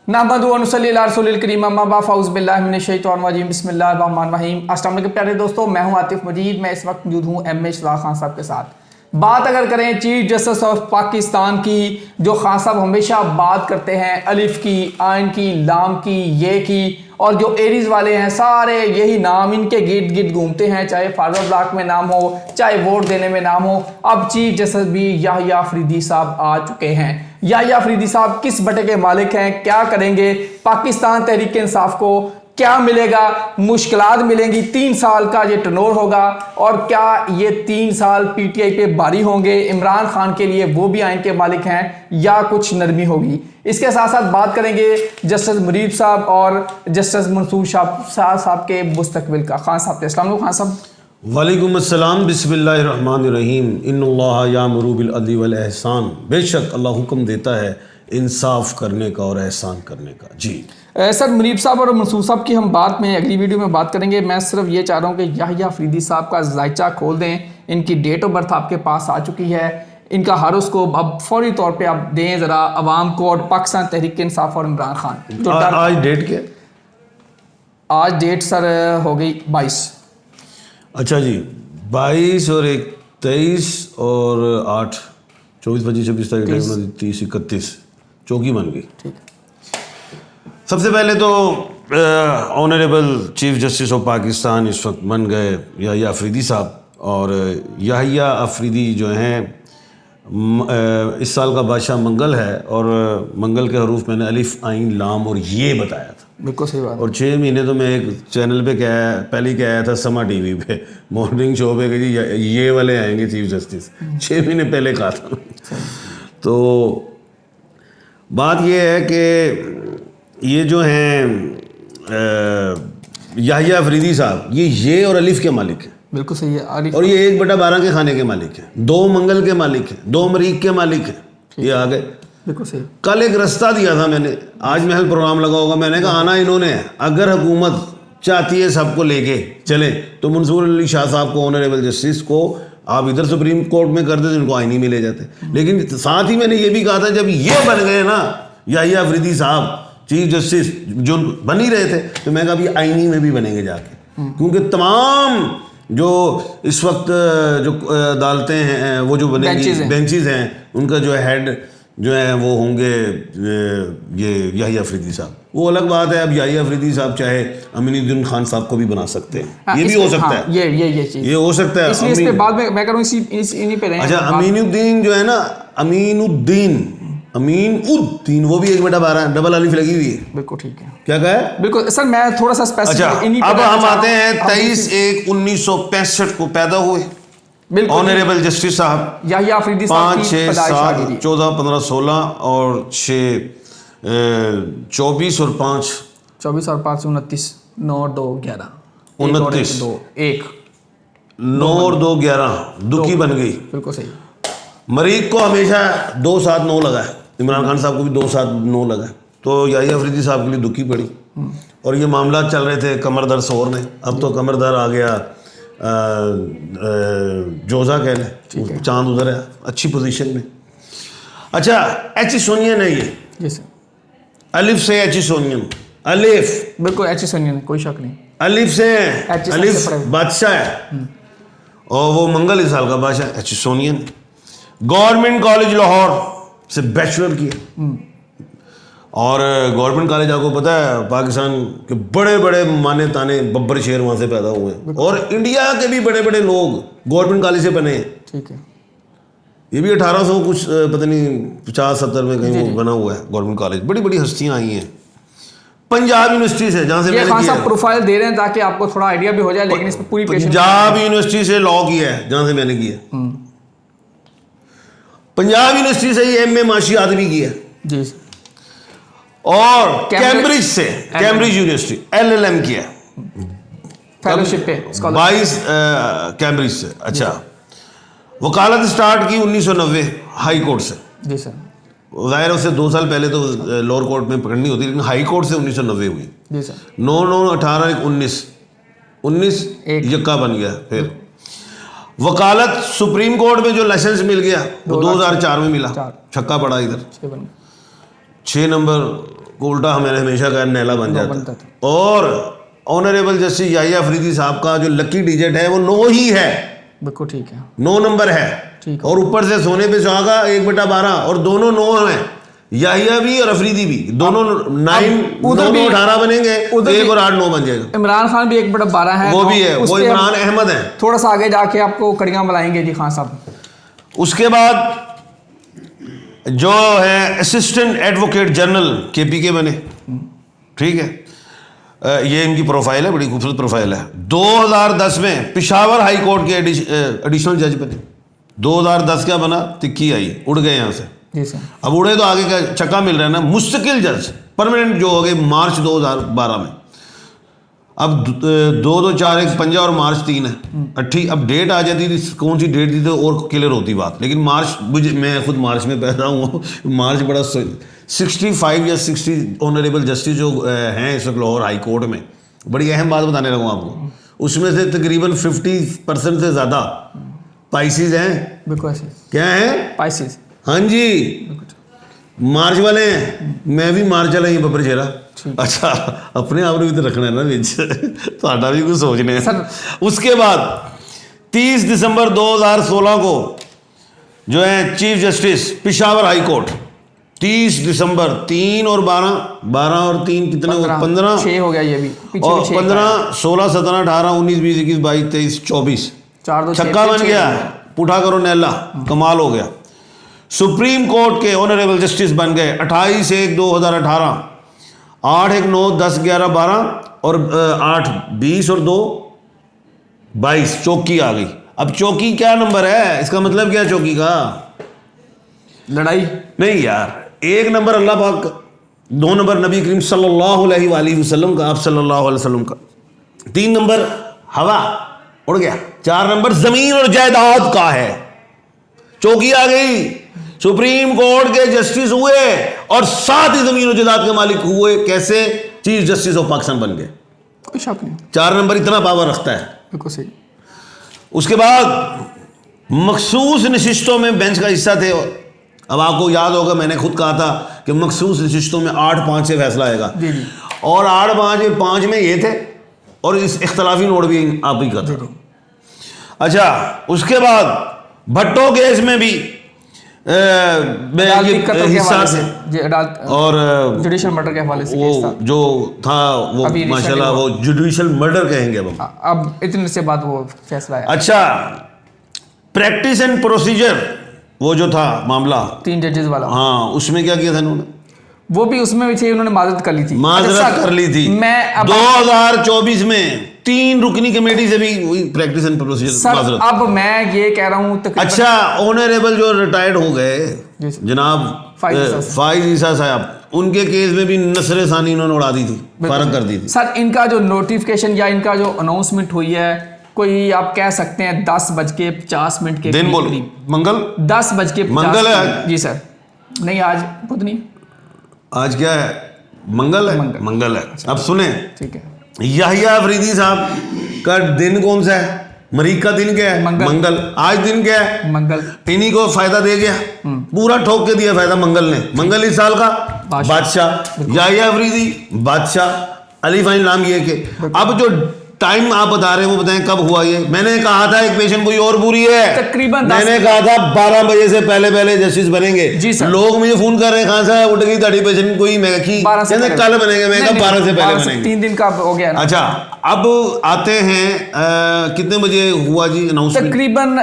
नहमदु व नुसल्ली अला रसूलिल करीम अम्मा बाद फ़ाऊज़ु बिल्लाहि मिनश शैतानिर रजीम बिस्मिल्लाहिर रहमानिर रहीम। अस्सलाम वालेकुम प्यारे दोस्तों, मैं हूं आतिफ मजीद। मैं इस वक्त मौजूद हूं एम.ए. इशराक खान साहब के साथ। बात अगर करें चीफ जस्टिस ऑफ पाकिस्तान की, जो खान साहब हमेशा बात करते हैं अलिफ की, आइन की, लाम की, ये की, और जो एरीज वाले हैं सारे यही नाम इनके गिर्द गिर्द घूमते हैं, चाहे फारवर्ड ब्लॉक में नाम हो, चाहे वोट देने में नाम हो। अब चीफ जस्टिस भी याहिया अफरीदी साहब आ चुके हैं। याहिया अफरीदी साहब किस बटे के मालिक हैं, क्या करेंगे, पाकिस्तान तहरीक इंसाफ को क्या मिलेगा, मुश्किलात मिलेंगी, 3 साल का ये टर्नोवर होगा, और क्या ये 3 साल पीटीआई पे भारी होंगे, इमरान खान के लिए वो भी आइन के मालिक हैं, या कुछ नरमी होगी। इसके साथ साथ बात करेंगे जस्टिस मुरीब साहब और जस्टिस मंसूर साहब के मुस्तकबिल का। खान साहब, अस्सलाम वालेकुम खान साहब। वालेकुम अस्सलाम, बिस्मिल्लाहिर रहमानिर रहीम। इन्नल्लाह यामुरु बिल अदली वल एहसान। बेशक अल्लाह हुक्म देता है इंसाफ करने का और एहसान करने का। जी सर, मुरीब साहब और मंसूर साहब की हम बात में अगली वीडियो में बात करेंगे। मैं सिर्फ ये चाह रहा हूँ कि याहिया अफरीदी साहब का जायचा खोल दें। इनकी डेट ऑफ बर्थ आपके पास आ चुकी है, इनका हारोस्कोप अब फौरी तौर पे आप दें ज़रा आवाम को और पाकिस्तान तहरीक इंसाफ और इमरान खान। आज डेट क्या? आज डेट सर हो गई 22। अच्छा जी, 22 और 1 23 और 8 24 25 26 30 31 चौकी बन गई। ठीक। सबसे पहले तो honourable chief justice of Pakistan इस वक्त बन गए याहिया अफरीदी साहब। और याहिया अफरीदी जो हैं इस साल का बादशाह मंगल है, और मंगल के हरूफ मैंने अलिफ आइन लाम और ये बताया था। बिल्कुल सही बात। और 6 महीने तो मैं एक चैनल पे पहले ही आया था, समा टीवी पे मॉर्निंग शो पे कि जी ये वाले आएंगे चीफ जस्टिस, 6 महीने पहले कहा था। तो बात ये है कि ये जो हैं याहिया अफरीदी साहब, ये और अलिफ के मालिक हैं। बिल्कुल सही है। और ये 1/12 के खाने के मालिक हैं, 2 मंगल के मालिक हैं, 2 मरीक के मालिक हैं। ये आ गए। बिल्कुल सही। कल एक रास्ता दिया था मैंने, आज महल प्रोग्राम लगा होगा, मैंने कहा आना इन्होंने है। अगर हुकूमत चाहती है सबको लेके चले तो मंसूर अली शाह साहब को, ऑनरेबल जस्टिस को, आप इधर सुप्रीम कोर्ट में कर देते, इनको आईनी में ले जाते। लेकिन साथ ही मैंने ये भी कहा था, जब ये बन गए ना याहिया अफरीदी साहब चीफ जस्टिस, जो बन ही रहे थे, तो मैं कहा अभी आईनी में भी बनेंगे जाके, क्योंकि तमाम जो इस वक्त जो अदालतें हैं, वो जो बनेंगी बेंचेस हैं, उनका जो हेड जो है वो होंगे ये याहिया अफरीदी साहब। वो अलग बात है, अब याहिया अफरीदी साहब चाहे अमीनुद्दीन खान साहब को भी बना सकते हैं। ये भी हो सकता है। ये हो सकता है। इसलिए इस पे बाद में मैं करूँ इन्हीं पे रहें। अच्छा, अमीनुद्दीन जो है ना, अमीनुद्दीन, वो भी 1/12 डबल अलिफ लगी हुई है। बिल्कुल ठीक है। क्या कहा है? बिल्कुल सर, मैं थोड़ा सा स्पेसिफिक। अच्छा, अब हम आते हैं 23/1/1965 को पैदा हुए ऑनरेबल जस्टिस साहब याहिया अफरीदी 5 6 7 14 15 16 और 6 24 और 5 29 9 और 2 11 29 2 1 9 और 2 11 दुखी बन गई। बिल्कुल सही। मरीक को हमेशा 2 7 9 लगा है, इमरान खान साहब को भी 2 7 9 लगा है, तो याहिया अफरीदी साहब के लिए दुखी पड़ी। और ये मामला चल रहे थे कमरदर शोर में, अब तो कमरदर आ गया जोजा कह लें, चांद उधर है, अच्छी पोजीशन में। अच्छा, एचिसोनियन है ये, अलिफ से एचिसोनियन, अलिफ बिल्कुल एचिसोनियन है, कोई शक नहीं। अलिफ से अलिफ बादशाह है, और वो मंगल इस साल का बादशाह एचिसोनियन। गवर्नमेंट कॉलेज लाहौर से बैचलर किया, और गवर्नमेंट कॉलेज आपको पता है पाकिस्तान के बड़े बड़े माने ताने बब्बर शेर वहाँ से पैदा हुए हैं, और इंडिया के भी बड़े बड़े लोग गवर्नमेंट कॉलेज से बने हैं। ठीक है। ये भी 1800 कुछ पता नहीं 50-70 में कहीं वो बना हुआ है गवर्नमेंट कॉलेज। बड़ी बड़ी हस्तियाँ आई हैं। पंजाब यूनिवर्सिटी से, जहाँ से ये खान साहब प्रोफाइल दे रहे हैं ताकि आपको थोड़ा आइडिया भी हो जाए, लेकिन इसमें पूरी पंजाब यूनिवर्सिटी से लॉ किया है, जहाँ से मैंने किया। पंजाब यूनिवर्सिटी से ही MA माशियात भी किया जी। और कैम्ब्रिज से, कैम्ब्रिज यूनिवर्सिटी LLM किया फेलोशिप पे 22 कैम्ब्रिज से। अच्छा, वकालत स्टार्ट की 1990 हाई कोर्ट से जी सर। ज़ाहिर उससे 2 साल पहले तो लोअर कोर्ट में पकड़नी होती, लेकिन हाई कोर्ट से 1990 हुई जी सर। 9 9 18 19 यक्का बन गया। फिर वकालत सुप्रीम कोर्ट में जो लाइसेंस मिल गया वो 2004 में मिला, छक्का पड़ा इधर। 6 नंबर उल्टा मैंने हमेशा कहा नैला बन बनता जाता। और ऑनरेबल जस्टिस याहिया अफरीदी साहब का जो लकी डिजिट है वो 9 ही है, बिल्कुल ठीक है, 9 नंबर है। ठीक है। और ऊपर से सोने पे सुहागा 1/12 और दोनों 9 हैं, याहिया भी और अफरीदी भी, दोनों 9 बनेंगे, एक और 8 9 बन जाएगा। इमरान खान भी 1/12 है, वो भी है, वो इमरान अहमद है। थोड़ा सा आगे जाके आपको कड़ियाँ बुलाएंगे जी खान साहब। उसके बाद जो है असिस्टेंट एडवोकेट जनरल KPK बने, ठीक है, ये इनकी प्रोफाइल है, बड़ी खूबसूरत प्रोफाइल है। 2010 में पिशावर हाई कोर्ट के एडिशनल जज बने। 2010 क्या बना, तिक्की आई, उड़ गए यहाँ से। जी सर। अब उड़े तो आगे का चक्का मिल रहा है ना, मुस्तकिल जज परमानेंट जो हो गए मार्च 2012 में। अब 2 2 4 1 पंजा और मार्च 3 है, अट्ठी। अब डेट आ जाती थी, कौन सी डेट थी तो और क्लियर होती बात, लेकिन मार्च, मुझे, मैं खुद मार्च में पैदा हुआ, मार्च बड़ा 65 या 60 ऑनरेबल जस्टिस जो हैं इस वक्त लाहौर हाई कोर्ट में। बड़ी अहम बात बताने लगा आपको, उसमें से तकरीबन 50% से ज़्यादा पाइसिस हैं। बिल्कुल क्या है, पाइसिस। हाँ जी, मार्च वाले हैं। मैं भी मार्च वाला ही बबर शेरा। अच्छा, अपने आप ने भी तो रखना है ना बीच, तो भी कुछ सोचने हैं। उसके बाद 30 दिसंबर 2016 को जो है chief justice Peshawar high court, 30 दिसंबर, 3 और 12 और 3 कितने, 15 6 हो गया, ये भी पीछे और भी 15 16 17 18 19 20 21 22 23 24 4 2 छक्का बन गया, पुठा करो नैला, कमाल हो गया। सुप्रीम कोर्ट के ऑनरेबल जस्टिस बन गए 28 1 2018, 8 1 9 10 11 12 और 8 20 और 2 22 चौकी आ गई। अब चौकी क्या नंबर है, इसका मतलब क्या चौकी का, लड़ाई नहीं यार, 1 नंबर अल्लाह पाक का, 2 नंबर नबी करीम सल्लल्लाहु अलैहि वसल्लम का, आप सल्लल्लाहु अलैहि वसल्लम का, 3 नंबर हवा उड़ गया, 4 नंबर जमीन और जायदाद का है। चौकी आ गई, सुप्रीम कोर्ट के जस्टिस हुए और साथ ही जमीन और जायदाद के मालिक हुए। कैसे, चीफ जस्टिस ऑफ पाकिस्तान बन गए। कोई शक नहीं, 4 नंबर इतना पावर रखता है। बिल्कुल सही। उसके बाद मखसूस नशिस्तों में बेंच का हिस्सा थे। अब आपको याद होगा, मैंने खुद कहा था कि मखसूस नशिस्तों में 8-5 से फैसला आएगा, और 8-5 में ये थे, और इस इख्तलाफी नोट भी आप ही का था। अच्छा, उसके बाद भट्टो केस में भी हिस्सा थे, और जुडिशियल मर्डर के हवाले से वो जो था वो माशाल्लाह वो जुडिशियल मर्डर कहेंगे अब इतने से बाद वो फैसला है। अच्छा, प्रैक्टिस एंड प्रोसीजर वो जो था मामला 3 जजेस वाला, हाँ, उसमें क्या किया था इन्होंने, वो भी उसमें भी थी, उन्होंने माजरत कर ली थी, कर ली थी। मैं 2024 में 3 रुकनी कमेटी से भी वही प्रैक्टिस एंड प्रोसीजर। अब मैं ये कह रहा हूँ, अच्छा, ऑनरेबल जो रिटायर्ड हो गए जनाब फाइज ईसा साहब, उनके केस में भी नसरे सानी इन्होंने उड़ा दी थी, फारग कर दी थी। सर, इनका जो नोटिफिकेशन या इनका जो अनाउंसमेंट हुई है, कोई आप कह सकते हैं 10:50 के दिन, बोल मंगल 10:50 मंगल है जी सर, नहीं आज बुध नहीं, आज क्या है, मंगल है, मंगल है। अब सुने, ठीक है, याहिया अफरीदी साहब का दिन कौन सा है, मरीक का दिन क्या है, मंगल। आज दिन क्या है, मंगल। इन्हीं को फायदा दे गया, पूरा ठोक के दिया फायदा मंगल ने। मंगल इस साल का बादशाह, याहिया अफरीदी बादशाह, अली फाइन नाम ये के। अब जो टाइम आप बता रहे हैं वो बताएं कब हुआ ये। मैंने कहा था एक पेशेंट कोई और बुरी है, तकरीबन मैंने कहा था 12 बजे से पहले जस्टिस बनेंगे। जी सर। लोग मुझे फोन कर रहे हैं, खान साहब उठ गई ताड़ी पेशेंट कोई, मैं कल बनेंगे, मैं कहा 12 से पहले बनेंगे, 3 दिन का हो गया ना। अच्छा, अब आते हैं कितने बजे हुआ जी अनाउंसमेंट, तकरीबन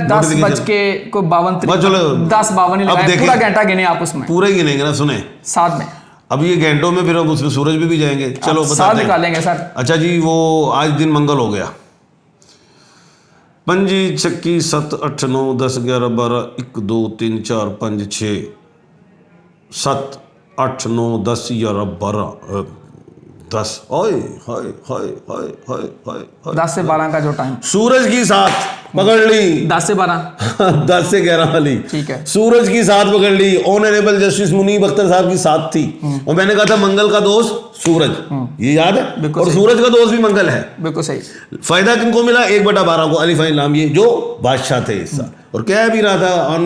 10:52 पूरा घंटा गिने आप, उसमें पूरे गिनेंगे ना, सुने साथ में। अब ये घंटों में फिर अब उसमें सूरज भी जाएंगे, चलो साथ निकालेंगे सर। अच्छा जी, वो आज दिन मंगल हो गया, 5 6 7 8 9 10 11 12 1 2 3 4 5 6 7 8 9 10 11 12 10 10 से 12 का जो टाइम, सूरज की साथ पकड़ ली, 10 से 12 10 से 11 वाली, ठीक है, सूरज की साथ पकड़ ली। ऑनरेबल जस्टिस मुनीब अख्तर साहब की साथ थी, और मैंने कहा था मंगल का दोस्त सूरज, ये याद है, और सूरज का दोस्त भी मंगल है, बिल्कुल सही। फायदा किनको मिला, 1/12 को, अली फाइन नाम ये जो बादशाह थे हिस्सा। और क्या भी रहा था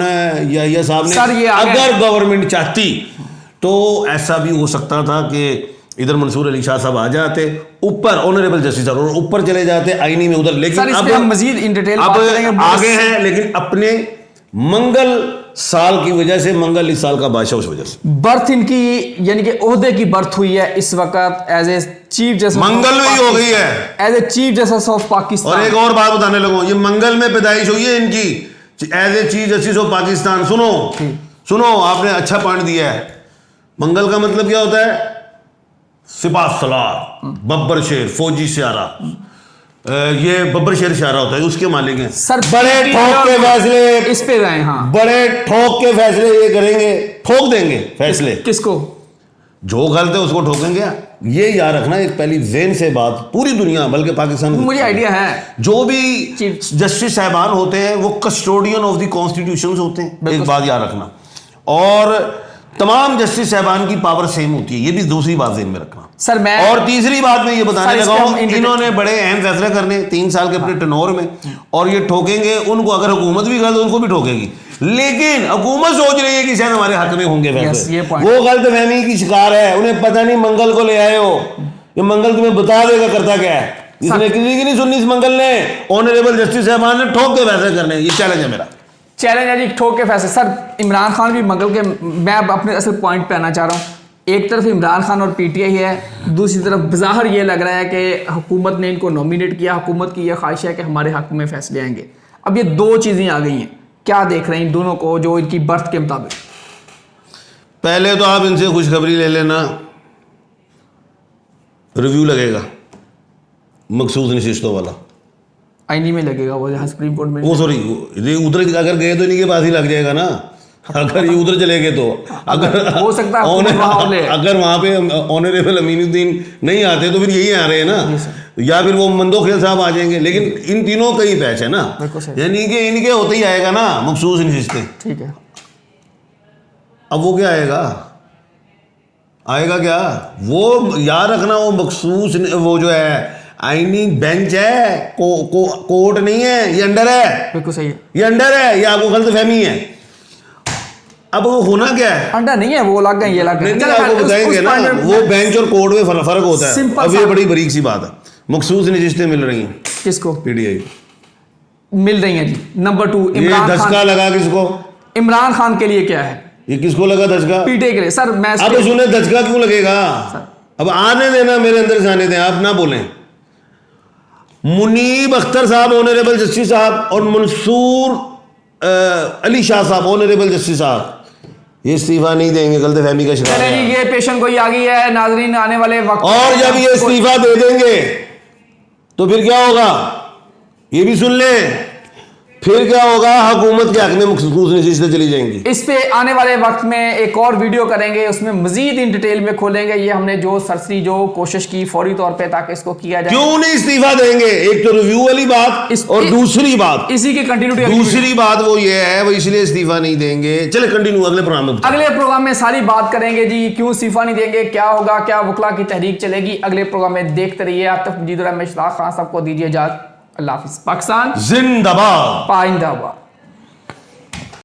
याहिया साहब ने, अगर गवर्नमेंट चाहती तो ऐसा भी हो सकता था कि इधर मंसूर अली शाह साहब आ जाते, ऊपर ऑनरेबल जस्टिस और ऊपर चले जाते आईनी में उधर, सर लेकिन इस अब पे हम मजीद इन डिटेल अब बात करेंगे। आगे हैं, लेकिन अपने मंगल साल की वजह से, मंगल इस साल का बादशाह उस वजह से बर्थ इनकी यानी कि ओहदे की बर्थ हुई है इस वक्त एज ए चीफ जस्टिस, मंगल में ही हो गई है as a chief justice of Pakistan. और एक और बात बताने लगूं, ये मंगल में पैदाइश हुई है इनकी as a chief justice of Pakistan. सुनो सुनो, आपने अच्छा पॉइंट दिया है। मंगल का मतलब क्या होता है? सिपाह सलार, बब्बर शेर, फौजी सियारा। ये बब्बर शेर सियारा होता है, उसके मालिक हैं सर। बड़े ठोक के फैसले इस पे गए, हाँ, बड़े ठोक के फैसले ये करेंगे, ठोक देंगे फैसले। किसको? जो गलत है उसको ठोकेंगे। ये याद रखना, एक पहली ज़हन से बात, पूरी दुनिया बल्कि पाकिस्तान में मुझे आइडिया है, जो भी जस्टिस साहबान होते हैं वो कस्टोडियन ऑफ द कॉन्स्टिट्यूशन होते हैं, एक बात याद रखना। और तमाम जस्टिस साहबान की पावर सेम होती है, ये भी दूसरी बात ज़हन में रखना सर। मैं और तीसरी बात मैं ये बताने सर, लगा इसके हूं, हम इन्होंने बड़े अहम फैसले करने 3 साल के अपने टनोर में, और ये ठोकेंगे उनको। अगर हुकूमत भी गलत उनको भी ठोकेगी, लेकिन हुकूमत सोच रही है कि शायद हमारे हक में होंगे फैसले। वो गलत फहमी की शिकार है, उन्हें पता नहीं मंगल को ले आए हो, ये मंगल तुम्हें बता देगा करता क्या है। इसने किसी की नहीं सुननी, इस मंगल ने, ऑनरेबल जस्टिस साहबान ने ठोक के फैसले करने। ये चैलेंज है मेरा, चैलेंज है जी, ठोक के फैसले। सर इमरान खान भी मंगल के, मैं अब अपने असल पॉइंट पे आना चाह रहा हूँ। एक तरफ इमरान खान और पीटीआई है, दूसरी तरफ बाहर ये लग रहा है कि हुकूमत ने इनको नॉमिनेट किया, हुकूमत की यह ख्वाहिश है कि हमारे हक में फैसले आएंगे। अब ये दो चीज़ें आ गई हैं, क्या देख रहे हैं इन दोनों को जो इनकी बर्थ के मुताबिक? पहले तो आप इनसे खुशखबरी ले लेना, रिव्यू लगेगा मखसूस नशिस्तों वाला, आईनी में लगेगा वो, जहाँ सुप्रीम कोर्ट में। वो सॉरी, उधर अगर गए तो इन्हीं के पास ही लग जाएगा ना, अगर ये उधर चले गए तो। अगर हो सकता है अगर वहाँ पे ऑनरेबल अमीनुद्दीन नहीं आते तो फिर यही आ रहे हैं ना, या फिर वो मंदोखेल साहब आ जाएंगे। लेकिन इन तीनों का ही पैच है ना, यानी कि इनके होते ही आएगा ना मखसूस नशिस्तें। ठीक है, अब वो क्या आएगा, आएगा क्या? वो याद रखना, वो मखसूस, वो जो है आईनी बेंच है, कोर्ट नहीं है, ये अंडर है। बिल्कुल सही है, ये अंडर है, ये आपको गलत फहमी है। अब वो होना क्या है? अंडर नहीं है, वो लग गए, ये लग गए। आपको बताएंगे ना, वो बेंच और कोर्ट में फर्क होता है। अब ये बड़ी बारीक सी बात है, मखसूस नशिस्तें मिल रही हैं किसको? पीटीआई मिल रही हैं जी। नंबर 2, ये धचका लगा किसको? इमरान खान के लिए क्या है? ये किसको लगा धचका? पीटीआई के लिए। सर मैं अब सुने, धचका क्यों लगेगा? अब आने देना, मेरे अंदर से आने दें, आप ना बोलें। मुनीब अख्तर साहब ऑनरेबल जस्टिस साहब और मंसूर अली शाह साहब ऑनरेबल जस्टिस साहब, ये इस्तीफा नहीं देंगे, गलत फहमी का शिकार है। ये पेशेंट कोई आ गई है नाजरीन, आने वाले वक्त, और जब ये इस्तीफा दे देंगे तो फिर क्या होगा, ये भी सुन ले, फिर क्या होगा? हुकूमत के हक में मखसूस नशिस्तें चली जाएंगी। इस पे आने वाले वक्त में एक और वीडियो करेंगे, उसमें मजीद इन डिटेल में खोलेंगे। ये हमने जो सरसरी जो कोशिश की फौरी तौर पे ताकि इसको किया जाए। क्यों नहीं इस्तीफा देंगे? एक तो रिव्यू वाली बात, और दूसरी बात, इसी की कंटिन्यूटी, दूसरी बात वो ये है, वो इसलिए इस्तीफा नहीं देंगे। चले कंटिन्यू अगले प्रोग्राम में, अगले प्रोग्राम में सारी बात करेंगे जी, क्यों इस्तीफा नहीं देंगे, क्या होगा, क्या वकला की तहरीक चलेगी। अगले प्रोग्राम में देखते रहिए। आतिफ मजीद और इशराक खान सबको दीजिए इजाजत। अल्लाह हाफिज। पाकिस्तान जिंदाबाद, पाइंदाबाद।